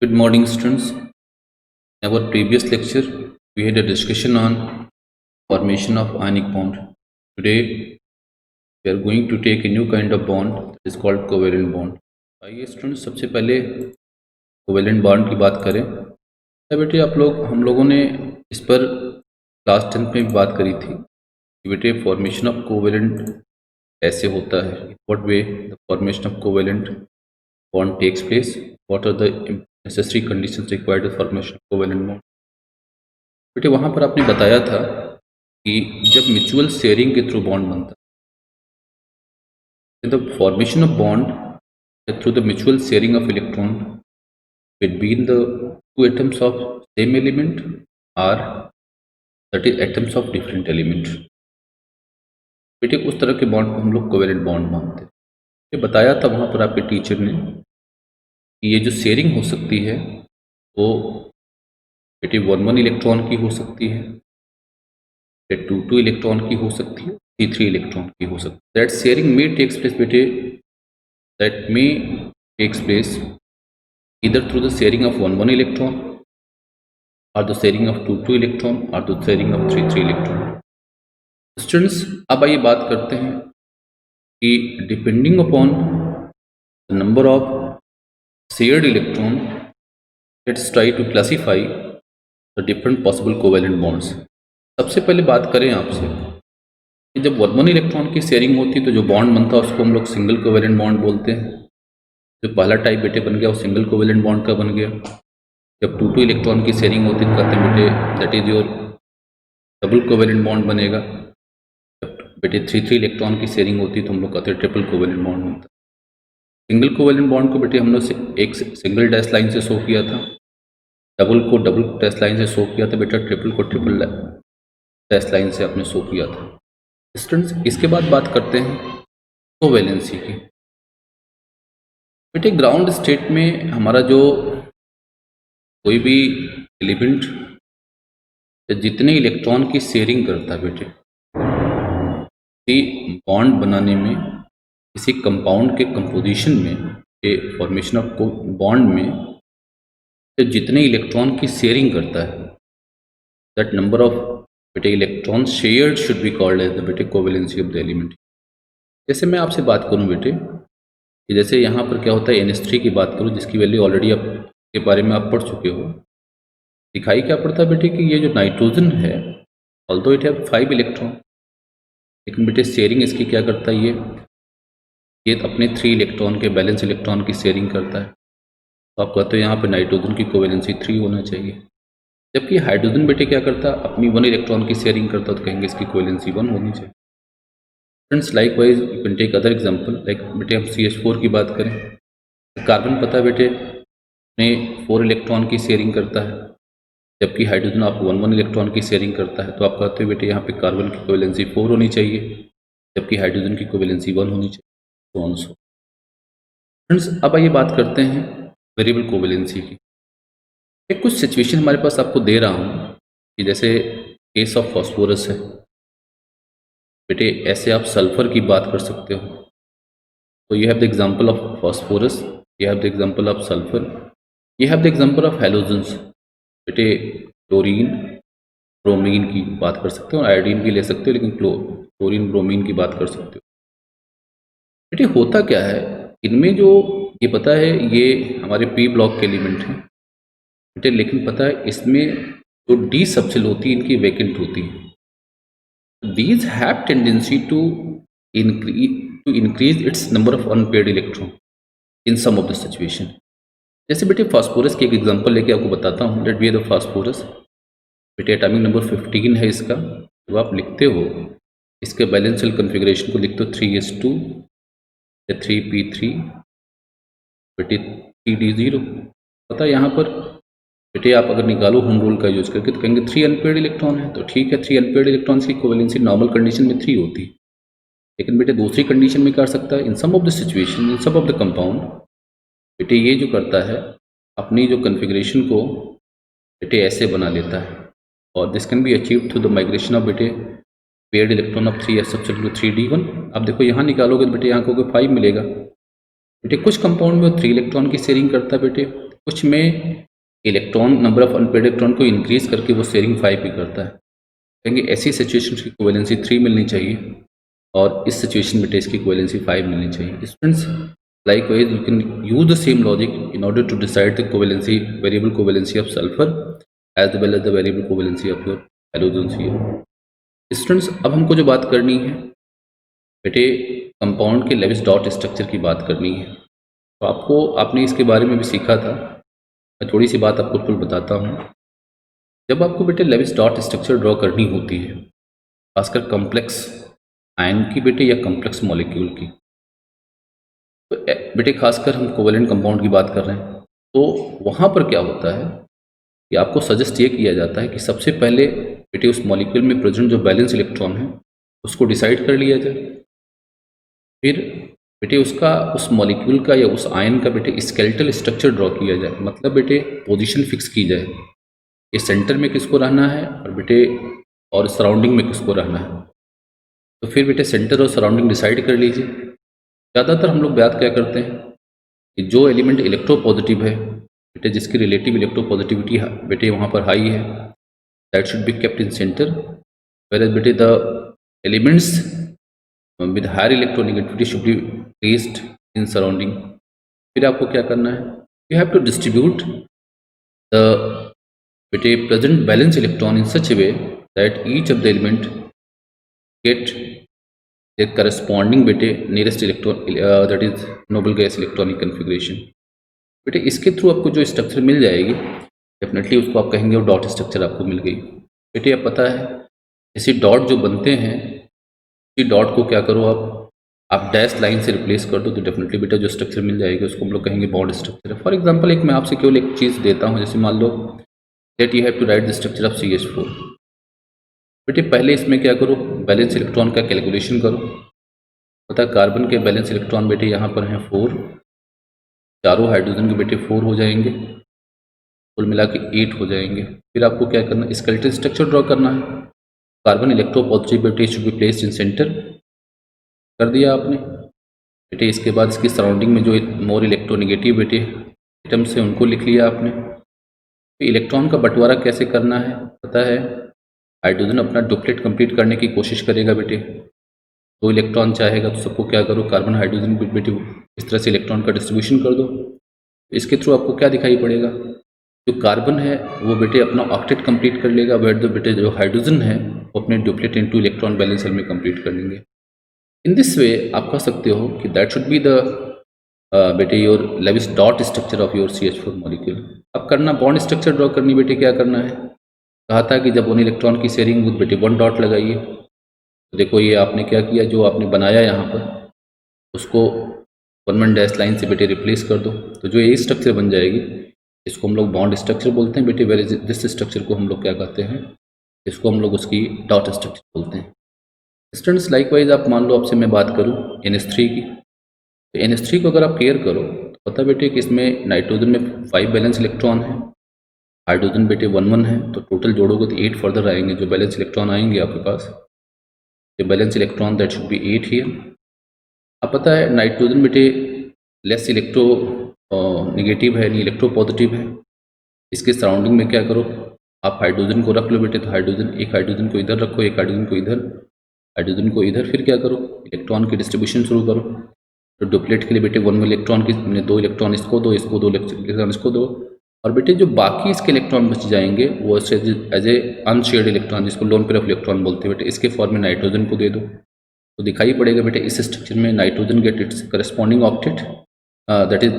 Good morning, students. In our previous lecture, we had a discussion on formation of ionic bond. Today, we are going to take a new kind of bond that is called covalent bond. आइए students सबसे पहले covalent bond की बात करें। तो बेटे हम लोगों ने इस पर क्लास 10th में भी बात करी थी कि बेटे फॉर्मेशन ऑफ कोवेलेंट कैसे होता है, what way the formation of covalent bond takes place, what are the necessary conditions required for formation of covalent bond। बेटे वहाँ पर आपने बताया था कि जब म्यूचुअल शेयरिंग के थ्रू बॉन्ड बनता है, the formation of bond through the mutual sharing of electron between the two atoms of same element or that is atoms of different element। बेटे उस तरह के बॉन्ड को हम लोग कोवेलेंट बॉन्ड मानते हैं। ये बताया था वहाँ पर आपके टीचर ने कि ये जो शेयरिंग हो सकती है वो बेटे 1-1 इलेक्ट्रॉन की हो सकती है, 2-2 इलेक्ट्रॉन की हो सकती है, 3-3 इलेक्ट्रॉन की हो सकती है। दैट शेयरिंग में टेक्स प्लेस बेटे, दैट में takes place either through the sharing of 1-1 electron or the sharing of 2-2 electron or the sharing of 3-3 electron। Students अब आइए बात करते हैं कि depending upon the number of shared electron, let's try to classify the different possible covalent bonds. सबसे पहले बात करें आपसे कि जब 1-1 इलेक्ट्रॉन की शेयरिंग होती है तो जो बॉन्ड बनता है उसको हम लोग सिंगल कोवेलेंट बॉन्ड बोलते हैं। जो पहला टाइप बेटे बन गया वो सिंगल कोवेलेंट बॉन्ड का बन गया। जब 2-2 इलेक्ट्रॉन की शेयरिंग होती है तो कहते हैं बेटे that is your double covalent bond बनेगा। जब बेटे 3-3 इलेक्ट्रॉन की शेयरिंग होती है तो हम लोग कहते हैं ट्रिपल कोवेलेंट बॉन्ड बनता है। सिंगल कोवेलेंट बॉन्ड को बेटे हम लोग एक सिंगल डैश लाइन से शो किया था, डबल को डबल डैश लाइन से शो किया था, बेटा ट्रिपल को ट्रिपल डैश लाइन से आपने शो किया था। स्टूडेंट्स इसके बाद बात करते हैं कोवेलेंसी की। बेटे ग्राउंड स्टेट में हमारा जो कोई भी एलिमेंट जितने इलेक्ट्रॉन की शेयरिंग करता है बेटे किसी बॉन्ड बनाने में, किसी कंपाउंड के कंपोजिशन में, के फॉर्मेशन ऑफ बॉन्ड में तो जितने इलेक्ट्रॉन की शेयरिंग करता है दैट नंबर ऑफ बेटे electron shared should be called as the बेटे कोवेलेंसी ऑफ द एलिमेंट। जैसे मैं आपसे बात करूं बेटे कि जैसे यहाँ पर क्या होता है NH3 की बात करूँ जिसकी वैल्यू ऑलरेडी आप के बारे में आप पढ़ चुके हो। दिखाई क्या पड़ता है बेटे कि ये जो नाइट्रोजन है ऑल्दो इट हैव 5 इलेक्ट्रॉन, लेकिन बेटे शेयरिंग इसकी क्या करता है, ये अपने 3 इलेक्ट्रॉन के बैलेंस इलेक्ट्रॉन की शेयरिंग करता है। तो आप कहते हो यहाँ पर नाइट्रोजन की कोवेलेंसी 3 होना चाहिए। जबकि हाइड्रोजन बेटे क्या करता है, अपनी 1 इलेक्ट्रॉन की शेयरिंग करता है, तो कहेंगे इसकी कोवेलेंसी 1 होनी चाहिए। Friends likewise you can take other example, like बेटे हम CH4 की बात करें, कार्बन पता है बेटे अपने 4 इलेक्ट्रॉन की शेयरिंग करता है, जबकि हाइड्रोजन आप 1-1 इलेक्ट्रॉन की शेयरिंग करता है। तो आप कहते हो बेटे यहाँ पे कार्बन की कोवेलेंसी 4 होनी चाहिए, जबकि हाइड्रोजन की कोवेलेंसी 1 होनी चाहिए। सो फ्रेंड्स अब आइए बात करते हैं वेरिएबल कोवेलेंसी की। एक कुछ सिचुएशन हमारे पास आपको दे रहा हूँ कि जैसे केस ऑफ फॉस्फोरस है बेटे, ऐसे आप सल्फर की बात कर सकते हो। तो you have the example of phosphorus, you have the example of sulphur, you have the example of halogens. बेटे क्लोरीन ब्रोमीन की बात कर सकते हो, आयोडीन भी ले सकते हो, लेकिन क्लोरीन ब्रोमीन की बात कर सकते हो। बेटे होता क्या है इनमें, जो ये पता है ये हमारे P ब्लॉक के एलिमेंट हैं बेटे, लेकिन पता है इसमें जो D सबसेल होती है इनकी वैकेंट होती है। These have tendency to increase its number of unpaired electron in some of the situation। जैसे बेटे फास्फोरस की एक एग्जांपल लेके आपको बताता हूँ। लेट बी द फास्फोरस बेटे एटॉमिक नंबर 15 है इसका। जब आप लिखते हो इसके बैलेंस शेल कन्फिग्रेशन को लिखते हो 3s2 या 3p3 बेटे 3d0। पता है यहाँ पर बेटे आप अगर निकालो होम रूल का यूज करके तो कहेंगे 3 अनपेयर्ड इलेक्ट्रॉन है। तो ठीक है, 3 अनपेयर्ड इलेक्ट्रॉन्स की कोवेलेंसी नॉर्मल कंडीशन में 3 होती है, लेकिन बेटे दूसरी कंडीशन में क्या कर सकता है, in some of the situation, in some of the compound बेटे ये जो करता है अपनी जो कन्फिग्रेशन को बेटे ऐसे बना लेता है। और this can be achieve through the migration of बेटे paired electron of 3s subshell to 3d1। आप देखो यहाँ निकालोगे तो बेटे यहाँ को 5 मिलेगा। बेटे कुछ कंपाउंड में 3 इलेक्ट्रॉन की शेयरिंग करता है बेटे, कुछ में electron number of unpaired electron को इंक्रीज करके वो शेयरिंग 5 भी करता है। कहेंगे ऐसी सिचुएशन की इक्विवेलेंसी 3 मिलनी चाहिए और इस सिचुएशन में टेस्ट की इक्विवेलेंसी 5 मिलनी चाहिए। Students, likewise you can use the same logic in order to decide the covalency, variable covalency of sulfur as well as the variable covalency of your halogens here. Students, अब हमको जो बात करनी है बेटे कंपाउंड के लेविस डॉट स्ट्रक्चर की बात करनी है। तो आपने इसके बारे में भी सीखा था। मैं थोड़ी सी बात आपको कुल बताता हूँ। जब आपको बेटे लेविस डॉट स्ट्रक्चर ड्रॉ करनी होती है, खासकर कॉम्प्लेक्स आयन की बेटे या कॉम्प्लेक्स मॉलिक्यूल की, तो बेटे खासकर हम कोवेलेंट कंपाउंड की बात कर रहे हैं, तो वहाँ पर क्या होता है कि आपको सजेस्ट ये किया जाता है कि सबसे पहले बेटे उस मॉलिक्यूल में प्रेजेंट जो बैलेंस इलेक्ट्रॉन है उसको डिसाइड कर लिया जाए। फिर बेटे उसका उस मॉलिक्यूल का या उस आयन का बेटे स्केलेटल स्ट्रक्चर ड्रॉ किया जाए, मतलब बेटे पोजीशन फिक्स की जाए कि सेंटर में किसको रहना है और बेटे और सराउंडिंग में किसको रहना है। तो फिर बेटे सेंटर और सराउंडिंग डिसाइड कर लीजिए। ज़्यादातर हम लोग बात क्या करते हैं कि जो एलिमेंट इलेक्ट्रोपॉजिटिव है बेटे, जिसकी रिलेटिव इलेक्ट्रोपॉजिटिविटी बेटे वहाँ पर हाई है, that should be kept in centre, where as बेटे the elements with higher electronegativity should be placed in surrounding. फिर आपको क्या करना है, you have to distribute the बेटे present valence electron in such a way that each of the element get their corresponding बेटे nearest electron, that is noble gas electronic configuration. बेटे इसके through आपको जो स्ट्रक्चर मिल जाएगी डेफिनेटली उसको आप कहेंगे वो डॉट स्ट्रक्चर आपको मिल गई। बेटे अब पता है ऐसे डॉट जो बनते हैं, इसी डॉट को क्या करो आप डैश लाइन से रिप्लेस कर दो, तो डेफिनेटली बेटा जो स्ट्रक्चर मिल जाएगी उसको हम लोग कहेंगे बॉन्ड स्ट्रक्चर है। फॉर एग्जाम्पल एक मैं आपसे केवल एक चीज़ देता हूँ, जैसे मान लो that you have to write the structure of CH4। बेटे पहले इसमें क्या करो, बैलेंस इलेक्ट्रॉन का कैलकुलेशन करो। पता कार्बन के बैलेंस इलेक्ट्रॉन बेटे यहाँ पर हैं 4, चारों हाइड्रोजन के बेटे 4 हो जाएंगे, कुल मिला के 8 हो जाएंगे। फिर आपको क्या करना है, स्केलेटल स्ट्रक्चर ड्रॉ करना है। कार्बन इलेक्ट्रोपॉजिटिव बेटे should be placed in centre, कर दिया आपने बेटे। इसके बाद इसकी सराउंडिंग में जो मोर इलेक्ट्रोनेगेटिव बेटे एटम्स हैं उनको लिख लिया आपने। तो इलेक्ट्रॉन का बंटवारा कैसे करना है पता है, हाइड्रोजन अपना डुप्लेट कंप्लीट करने की कोशिश करेगा बेटे, 2 इलेक्ट्रॉन चाहेगा तो सबको क्या करो, कार्बन हाइड्रोजन बेटे इस तरह से इलेक्ट्रॉन का डिस्ट्रीब्यूशन कर दो। इसके थ्रू आपको क्या दिखाई पड़ेगा, जो कार्बन है वो बेटे अपना ऑक्टेट कंप्लीट कर लेगा, वेट द बेटे जो हाइड्रोजन है वो अपने duplet into electron valence shell में कंप्लीट कर लेंगे। इन दिस वे आप कह सकते हो कि दैट शुड बी द बेटे your Lewis dot structure of your CH4 molecule. अब करना बॉन्ड स्ट्रक्चर ड्रॉ करनी बेटे, क्या करना है, कहा था कि जब उन इलेक्ट्रॉन की शेयरिंग विद बेटे 1 डॉट लगाइए। तो देखो ये आपने क्या किया, जो आपने बनाया यहाँ पर उसको 1 डैश लाइन से बेटे रिप्लेस कर दो, तो जो ये स्ट्रक्चर बन जाएगी इसको हम लोग बॉन्ड स्ट्रक्चर बोलते हैं बेटे। वेयर दिस स्ट्रक्चर को हम लोग क्या कहते हैं, इसको हम लोग उसकी डॉट स्ट्रक्चर बोलते हैं। स्टूडेंट्स लाइकवाइज आप मान लो आपसे मैं बात करूँ NH3 की, तो NH3 को अगर आप केयर करो तो पता बेटे कि इसमें नाइट्रोजन में 5 बैलेंस इलेक्ट्रॉन है, हाइड्रोजन बेटे 1 है, तो टोटल जोड़ोगे तो 8 फर्दर आएंगे जो बैलेंस इलेक्ट्रॉन आएंगे आपके पास। ये balance electron that should B 8 here. अब पता है नाइट्रोजन बेटे लेस इलेक्ट्रो नेगेटिव है, नहीं इलेक्ट्रो पॉजिटिव है। इसके सराउंडिंग में क्या करो, आप हाइड्रोजन को रख लो बेटे, तो हाइड्रोजन एक हाइड्रोजन को इधर रखो, एक हाइड्रोजन को इधर, हाइड्रोजन को इधर। फिर क्या करो, इलेक्ट्रॉन की डिस्ट्रीब्यूशन शुरू करो। तो डुप्लेट के लिए बेटे 1 इलेक्ट्रॉन की 2 इलेक्ट्रॉन इसको दो, इसको 2 इलेक्ट्रॉन इसको दो, और बेटे जो बाकी इसके इलेक्ट्रॉन बच जाएंगे वो एज ए अनशेयर्ड इलेक्ट्रॉन, जिसको लोन पेयर ऑफ इलेक्ट्रॉन बोलते हैं बेटे, इसके फॉर्म में नाइट्रोजन को दे दो। तो दिखाई पड़ेगा बेटे इस स्ट्रक्चर में nitrogen get its corresponding octet, that is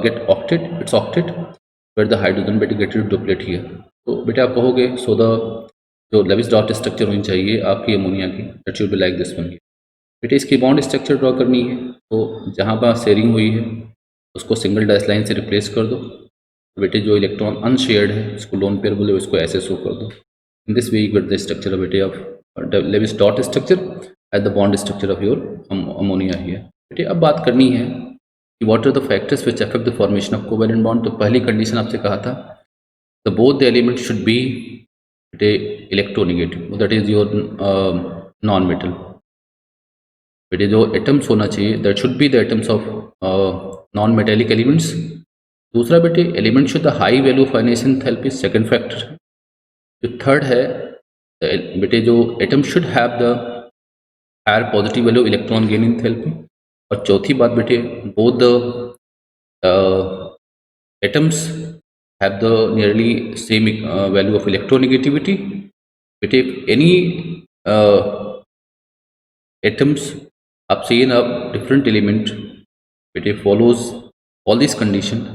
get octet its octet, where the hydrogen बेटे गेट इट डुप्लेट हियर। तो बेटे आप कहोगे सो द जो लेविस डॉट स्ट्रक्चर होनी चाहिए आपकी अमोनिया की, that should be like this one. बेटे इसकी बॉन्ड स्ट्रक्चर ड्रॉ करनी है, तो जहाँ पर शेयरिंग हुई है उसको सिंगल डैश लाइन से रिप्लेस कर दो। बेटे जो इलेक्ट्रॉन अनशेयर्ड है उसको लोन पेयर बोले, उसको ऐसे शो कर दो। In this way you get the structure of बेटे of Lewis dot structure at the bond structure of your ammonia here. बेटे अब बात करनी है कि what are the factors which affect the formation of covalent bond. तो पहली condition आपसे कहा था the both the element should be बेटे electronegative, that is your non metal. बेटे जो एटम्स होना चाहिए that should be the atoms of non metallic elements, दूसरा बेटे element should the high value of ionization enthalpy, second factor है। जो third है बेटे जो atom should have the higher positive value electron gain enthalpy. और चौथी बात बेटे both the atoms have the nearly same value of electronegativity. But if any atoms are seen a different element, but it follows all these conditions,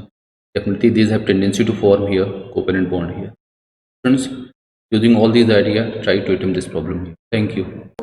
definitely these have tendency to form here covalent bond here. Friends, using all these ideas, try to attempt this problem here. Thank you.